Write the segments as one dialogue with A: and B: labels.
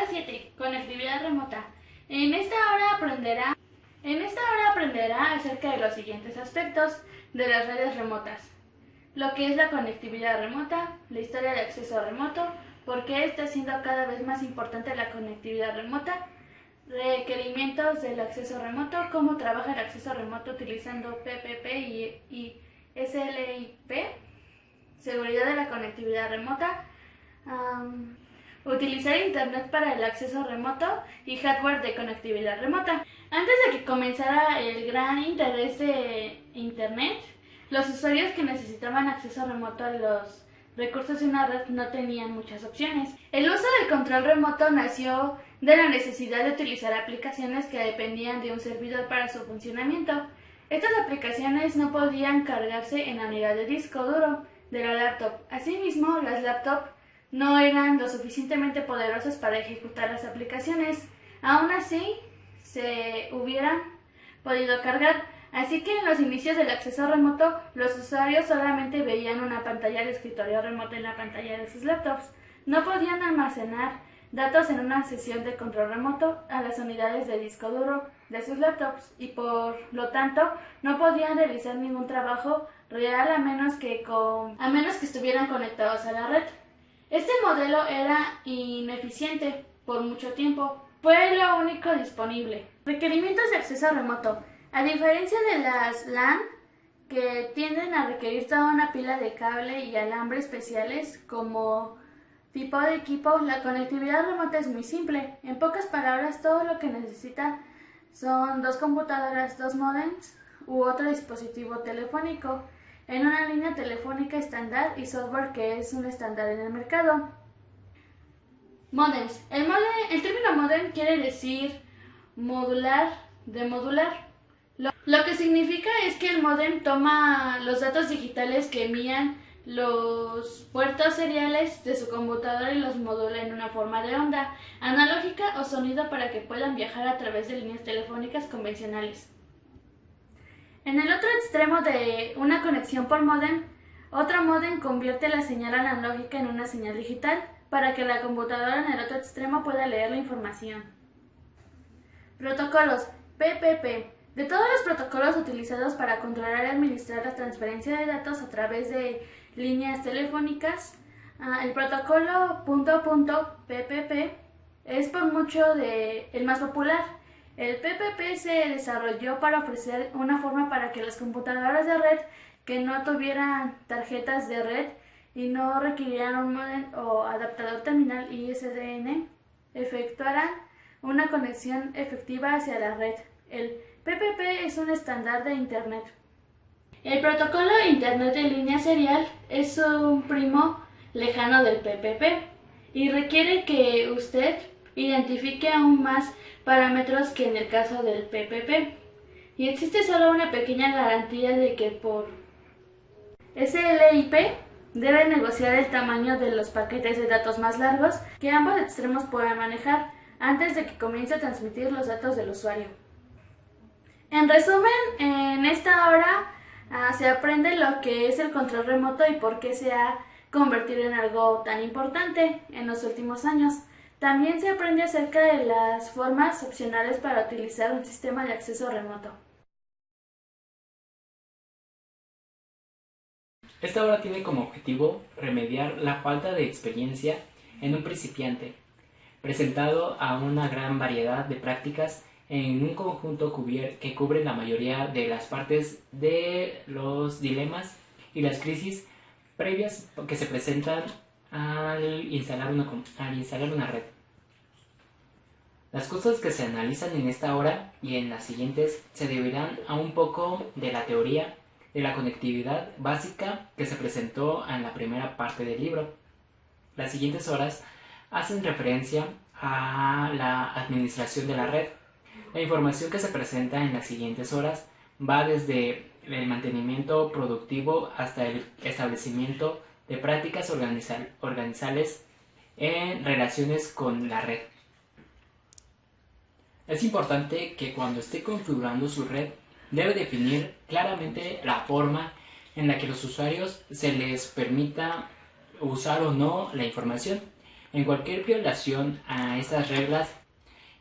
A: Hora 7. Conectividad remota. En esta hora aprenderá acerca de los siguientes aspectos de las redes remotas. Lo que es la conectividad remota, la historia de acceso remoto, por qué está siendo cada vez más importante la conectividad remota, requerimientos del acceso remoto, cómo trabaja el acceso remoto utilizando PPP y SLIP, seguridad de la conectividad remota, utilizar Internet para el acceso remoto y hardware de conectividad remota. Antes de que comenzara el gran interés de Internet, los usuarios que necesitaban acceso remoto a los recursos de una red no tenían muchas opciones. El uso del control remoto nació de la necesidad de utilizar aplicaciones que dependían de un servidor para su funcionamiento. Estas aplicaciones no podían cargarse en la unidad de disco duro de la laptop. Asimismo, las laptops no eran lo suficientemente poderosas para ejecutar las aplicaciones. Aún así, se hubieran podido cargar. Así que en los inicios del acceso remoto, los usuarios solamente veían una pantalla de escritorio remoto en la pantalla de sus laptops. No podían almacenar datos en una sesión de control remoto a las unidades de disco duro de sus laptops y por lo tanto no podían realizar ningún trabajo real a menos que estuvieran conectados a la red. Este modelo era ineficiente por mucho tiempo. Fue lo único disponible. Requerimientos de acceso remoto. A diferencia de las LAN, que tienden a requerir toda una pila de cable y alambre especiales como tipo de equipo, la conectividad remota es muy simple. En pocas palabras, todo lo que necesita son dos computadoras, dos modems u otro dispositivo telefónico en una línea telefónica estándar y software que es un estándar en el mercado. Modems. El término modem quiere decir modular, de modular. Lo que significa es que el modem toma los datos digitales que envían los puertos seriales de su computadora y los modula en una forma de onda, analógica o sonido para que puedan viajar a través de líneas telefónicas convencionales. En el otro extremo de una conexión por modem, otro modem convierte la señal analógica en una señal digital para que la computadora en el otro extremo pueda leer la información. Protocolos PPP. De todos los protocolos utilizados para controlar y administrar la transferencia de datos a través de líneas telefónicas, el protocolo .PPP es por mucho el más popular. El PPP se desarrolló para ofrecer una forma para que las computadoras de red que no tuvieran tarjetas de red y no requirieran un módem o adaptador terminal ISDN efectuaran una conexión efectiva hacia la red. El PPP es un estándar de Internet. El protocolo Internet en línea serial es un primo lejano del PPP y requiere que usted identifique aún más parámetros que en el caso del PPP. Y existe solo una pequeña garantía de que por SLIP debe negociar el tamaño de los paquetes de datos más largos que ambos extremos puedan manejar antes de que comience a transmitir los datos del usuario. En resumen, en esta hora se aprende lo que es el control remoto y por qué se ha convertido en algo tan importante en los últimos años. También se aprende acerca de las formas opcionales para utilizar un sistema de acceso remoto.
B: Esta obra tiene como objetivo remediar la falta de experiencia en un principiante, presentado a una gran variedad de prácticas en un conjunto que cubre la mayoría de las partes de los dilemas y las crisis previas que se presentan al instalar una red. Las cosas que se analizan en esta hora y en las siguientes se deberán a un poco de la teoría de la conectividad básica que se presentó en la primera parte del libro. Las siguientes horas hacen referencia a la administración de la red. La información que se presenta en las siguientes horas va desde el mantenimiento productivo hasta el establecimiento de prácticas organizacionales en relaciones con la red. Es importante que cuando esté configurando su red, debe definir claramente la forma en la que los usuarios se les permita usar o no la información. en cualquier violación a estas reglas,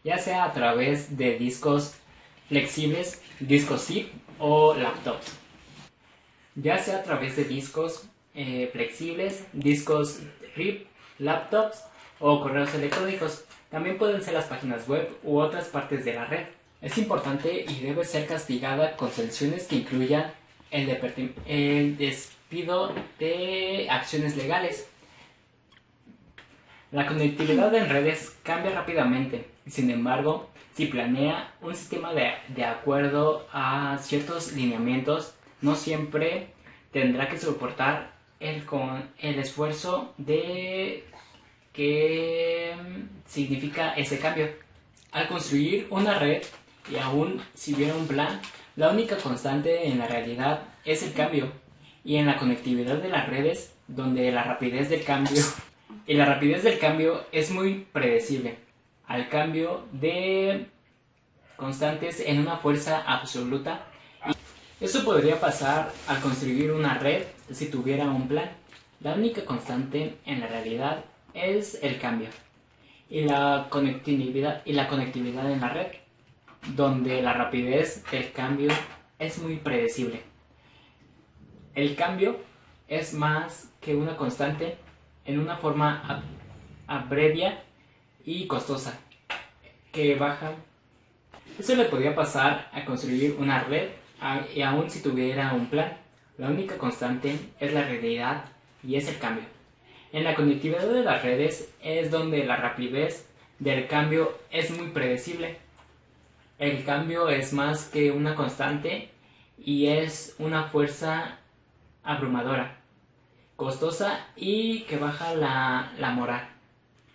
B: ya sea a través de discos flexibles, discos zip o laptops. Ya sea a través de discos flexibles, discos RIP, laptops o correos electrónicos. También pueden ser las páginas web u otras partes de la red. Es importante y debe ser castigada con sanciones que incluyan el despido de acciones legales. La conectividad en redes cambia rápidamente. Sin embargo, si planea un sistema de acuerdo a ciertos lineamientos, no siempre tendrá que soportar el esfuerzo de que significa ese cambio. Al construir una red, y aún si hubiera un plan, la única constante en la realidad es el cambio. Y en la conectividad de las redes, donde la rapidez del cambio es muy predecible, al cambio de constantes en una fuerza absoluta. Eso podría pasar al construir una red si tuviera un plan. La única constante en la realidad es el cambio y la conectividad en la red, donde la rapidez del cambio es muy predecible. El cambio es más que una constante en una forma abrevia y costosa que baja. Eso le podría pasar a construir una red y aun si tuviera un plan. La única constante es la realidad y es el cambio. En la conectividad de las redes es donde la rapidez del cambio es muy predecible. El cambio es más que una constante y es una fuerza abrumadora, costosa y que baja la moral.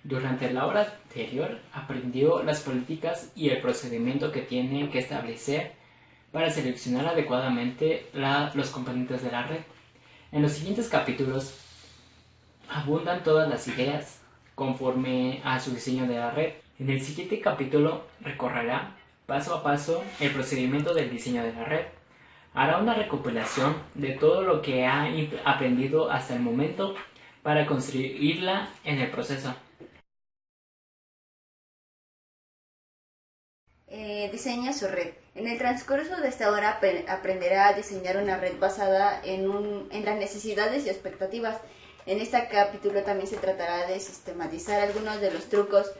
B: Durante la hora anterior aprendió las políticas y el procedimiento que tiene que establecer para seleccionar adecuadamente los componentes de la red. En los siguientes capítulos abundan todas las ideas conforme a su diseño de la red. En el siguiente capítulo recorrerá paso a paso el procedimiento del diseño de la red. Hará una recopilación de todo lo que ha aprendido hasta el momento para construirla en el proceso.
C: Diseña su red. En el transcurso de esta hora aprenderá a diseñar una red basada en las necesidades y expectativas. En este capítulo también se tratará de sistematizar algunos de los trucos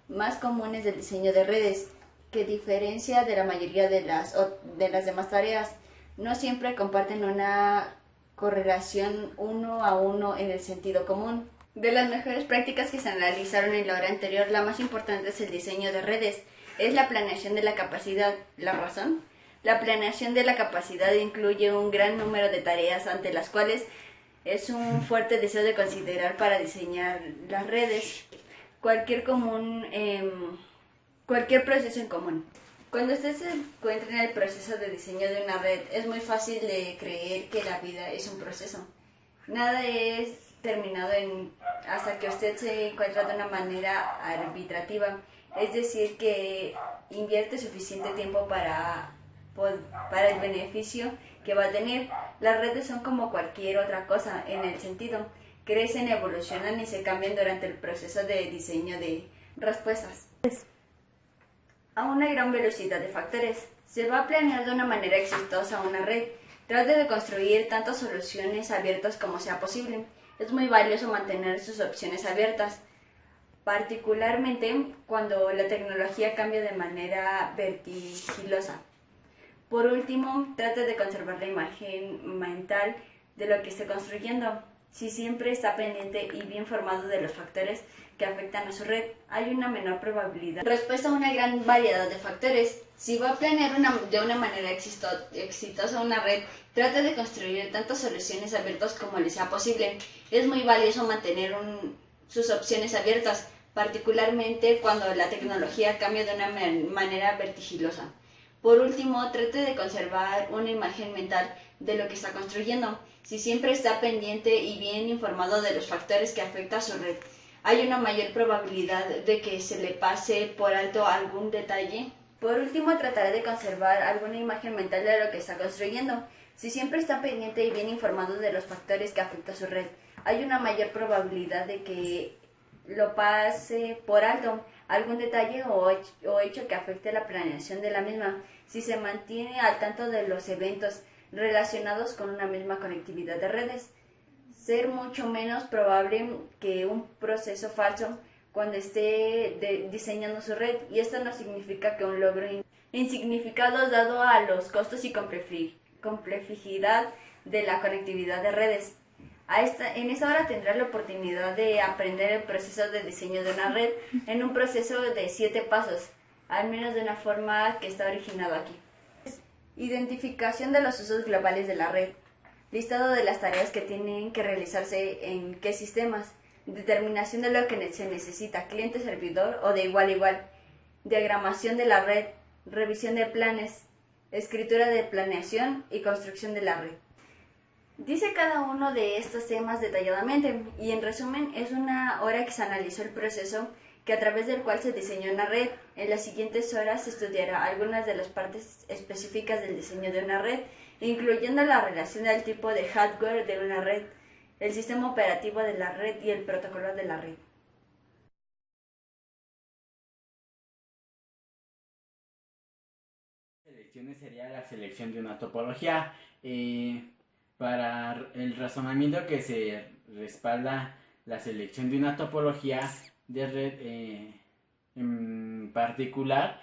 C: más comunes del diseño de redes, que diferencia de la mayoría de las demás tareas. No siempre comparten una correlación uno a uno en el sentido común. De las mejores prácticas que se analizaron en la hora anterior, la más importante es el diseño de redes. Es la planeación de la capacidad. ¿La razón? La planeación de la capacidad incluye un gran número de tareas ante las cuales es un fuerte deseo de considerar para diseñar las redes. Cualquier proceso en común. Cuando usted se encuentra en el proceso de diseño de una red, es muy fácil de creer que la vida es un proceso. Nada es terminado hasta que usted se encuentra de una manera arbitrativa. Es decir, que invierte suficiente tiempo para el beneficio que va a tener. Las redes son como cualquier otra cosa en el sentido. Crecen, evolucionan y se cambian durante el proceso de diseño de respuestas. A una gran velocidad de factores. Se va a planear de una manera exitosa una red. Trate de construir tantas soluciones abiertas como sea posible. Es muy valioso mantener sus opciones abiertas, particularmente cuando la tecnología cambia de manera vertiginosa. Por último, trate de conservar la imagen mental de lo que esté construyendo. Si siempre está pendiente y bien informado de los factores que afectan a su red, hay una menor probabilidad. Respuesta a una gran variedad de factores. Si va a planear de una manera exitosa una red, trate de construir tantas soluciones abiertas como le sea posible. Es muy valioso mantener sus opciones abiertas, particularmente cuando la tecnología cambia de una manera vertiginosa. Por último, trate de conservar una imagen mental de lo que está construyendo. Si siempre está pendiente y bien informado de los factores que afectan a su red, hay una mayor probabilidad de que se le pase por alto algún detalle. Por último, tratará de conservar alguna imagen mental de lo que está construyendo. Si siempre está pendiente y bien informado de los factores que afectan a su red, hay una mayor probabilidad de que lo pase por alto algún detalle o hecho que afecte la planeación de la misma, si se mantiene al tanto de los eventos relacionados con una misma conectividad de redes. Ser mucho menos probable que un proceso falso cuando esté diseñando su red, y esto no significa que un logro insignificado dado a los costos y complejidad de la conectividad de redes. En esta hora tendrás la oportunidad de aprender el proceso de diseño de una red en un proceso de 7 pasos, al menos de una forma que está originado aquí. Identificación de los usos globales de la red. Listado de las tareas que tienen que realizarse en qué sistemas. Determinación de lo que se necesita, cliente-servidor o de igual a igual. Diagramación de la red. Revisión de planes. Escritura de planeación y construcción de la red. Dice cada uno de estos temas detalladamente y en resumen es una hora que se analizó el proceso a través del cual se diseñó una red. En las siguientes horas se estudiará algunas de las partes específicas del diseño de una red, incluyendo la relación del tipo de hardware de una red, el sistema operativo de la red y el protocolo de la red.
D: Selecciones sería la selección de una topología. Para el razonamiento que se respalda la selección de una topología de red en particular,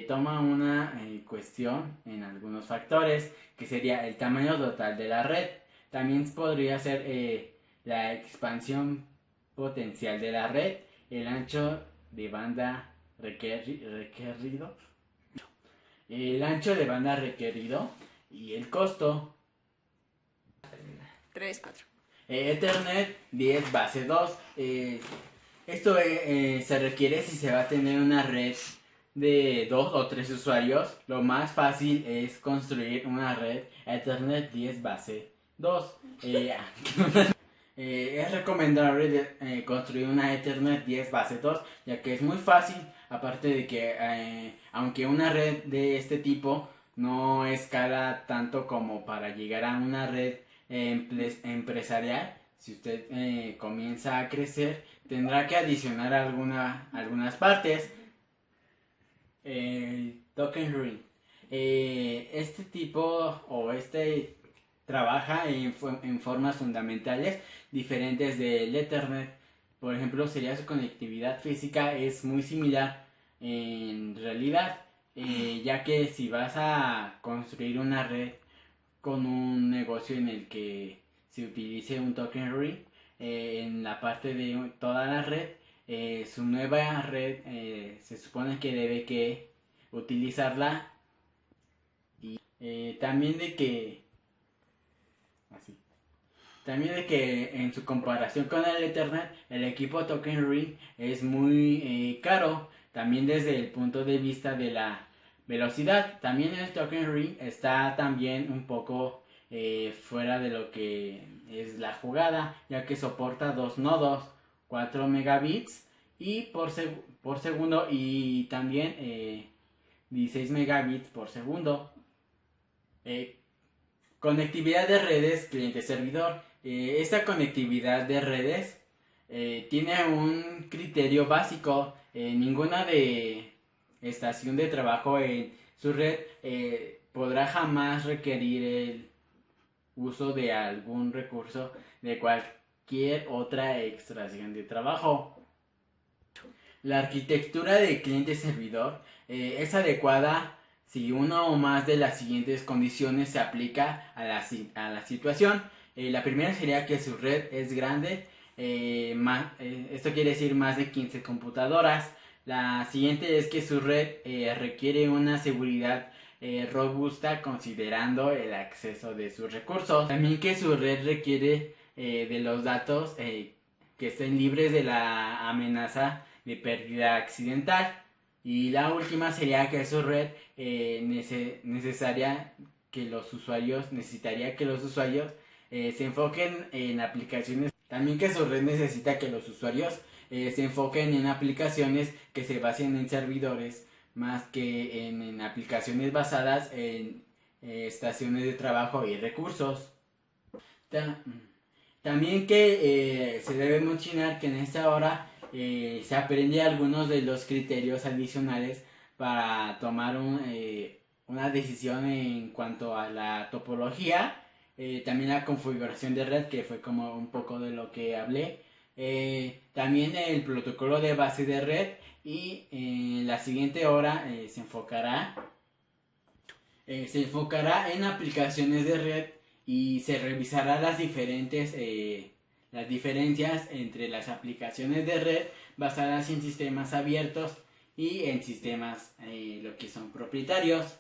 D: toma una cuestión en algunos factores, que sería el tamaño total de la red. También podría ser la expansión potencial de la red, el ancho de banda requerido, y el costo.
C: 3, 4.
D: Ethernet 10 base 2. Esto se requiere si se va a tener una red de 2 o 3 usuarios. Lo más fácil es construir una red Ethernet 10 base 2. Es recomendable construir una Ethernet 10 base 2, ya que es muy fácil. Aparte de que aunque una red de este tipo no escala tanto como para llegar a una red empresarial, si usted comienza a crecer, tendrá que adicionar algunas partes. Token Ring. Este tipo trabaja en formas fundamentales diferentes del Ethernet. Por ejemplo, sería su conectividad física es muy similar en realidad, ya que si vas a construir una red con un negocio en el que se utilice un token ring, en la parte de toda la red, su nueva red se supone que debe que utilizarla, y también de que en su comparación con el Ethernet, el equipo Token Ring es muy caro, también desde el punto de vista de la velocidad. También el Token Ring está también un poco fuera de lo que es la jugada, ya que soporta 2 nodos, 4 megabits por segundo, y también 16 megabits por segundo. Conectividad de redes cliente-servidor. Esta conectividad de redes tiene un criterio básico. Ninguna de estación de trabajo en su red podrá jamás requerir el uso de algún recurso de cualquier otra extracción de trabajo. La arquitectura de cliente-servidor es adecuada si una o más de las siguientes condiciones se aplica a la situación. La primera sería que su red es grande, esto quiere decir más de 15 computadoras. La siguiente es que su red requiere una seguridad robusta considerando el acceso de sus recursos. También que su red requiere de los datos que estén libres de la amenaza de pérdida accidental. Y la última sería que su red necesitaría que los usuarios se enfoquen en aplicaciones. También que su red necesita que los usuarios se enfoquen en aplicaciones que se basen en servidores más que en aplicaciones basadas en estaciones de trabajo y recursos. También que se debe mencionar que en esta hora se aprende algunos de los criterios adicionales para tomar una decisión en cuanto a la topología, también la configuración de red, que fue como un poco de lo que hablé, también el protocolo de base de red, y en la siguiente hora se enfocará en aplicaciones de red y se revisará las diferencias entre las aplicaciones de red basadas en sistemas abiertos y en sistemas lo que son propietarios.